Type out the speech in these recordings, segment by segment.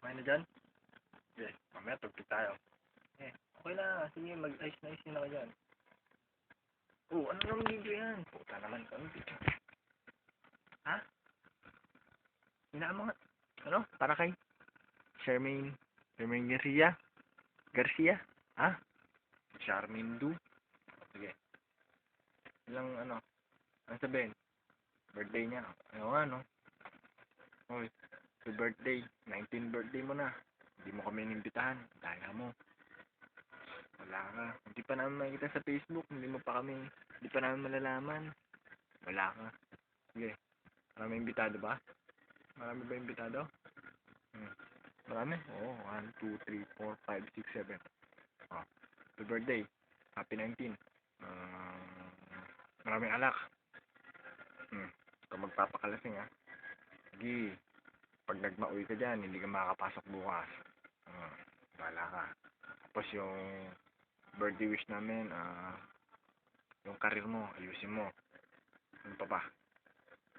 Kumain na dyan? Sige, mamaya tugtog tayo. Eh, okay na. Sige, mag-ice na ice din ako dyan. Ano naman video yan? Puta naman. Anong video? Ha? Hinaan mo nga. Ano? Para kay Charmaine. Charmaine Garcia? Garcia? Ha? Charmaine Du? Sige. Ilang ano sabihin? Birthday niya. Ano nga, no? Hoy, happy birthday. 19th birthday mo na. Hindi mo kami inimbitahan. Daya mo. Wala ka. Hindi pa namin makikita sa Facebook. Hindi pa namin malalaman. Wala ka. Sige. Marami imbitado ba? Marami ba imbitado? Marami? Oo. 1, 2, 3, 4, 5, 6, 7. Oh. Happy birthday. Happy 19. Maraming alak. Kung magpapakalasing ha. Sige. Pag nagmauwi ka dyan, hindi ka makakapasok bukas. Bahala ka. Tapos yung birthday wish namin, yung karir mo, ayusin mo. Ano pa ba?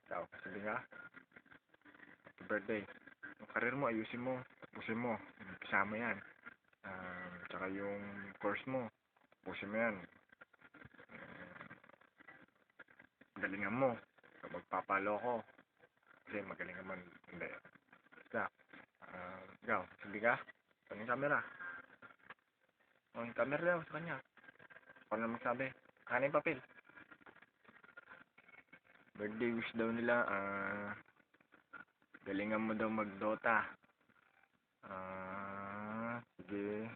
Ikaw, sabi nga, happy birthday. Yung karir mo, ayusin mo. Tapusin mo. Umpisa mo yan. Tsaka yung course mo, tapusin mo yan. Galingan mo. Kung magpapalo ko, kasi magaling naman. Hindi. Basta, ikaw, sabi ka, saan yung camera? Yung camera daw sa kanya. Paano na magsabi? Ano yung papel? Birthday wish daw nila, galingan mo daw mag-Dota. Sige.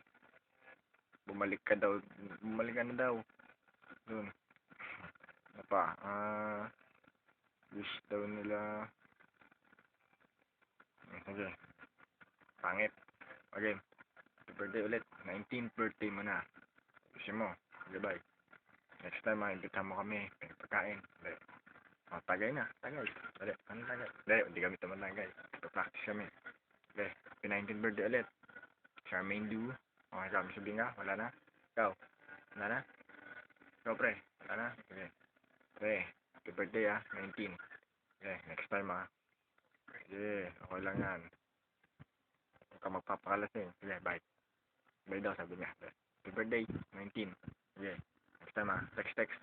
Bumalik ka na daw. Doon. Ano pa? Wish daw nila. Sige. Pangit. Again. Happy birthday ulit. 19th birthday mo na. Wish mo. Goodbye. Next time, imbitahan mo kami. Pagkain. Dali. Tagay na. Tagay. Dali. Ano tagay? Dali. Hindi kami tumatagay. Practice kami. Dali. Happy 19th birthday ulit. Charmaine Du. Okay, sabi sabihin ka. Wala na. Ikaw. Wala na. Ikaw, pre. Wala na. Okay. Pre. Happy birthday 19. Okay. Next time Sige. Okay lang yan. Huwag ka magpapakalasing. Sige. Bye. Bye daw sabi niya. Happy birthday 19. Sige. Next time Text.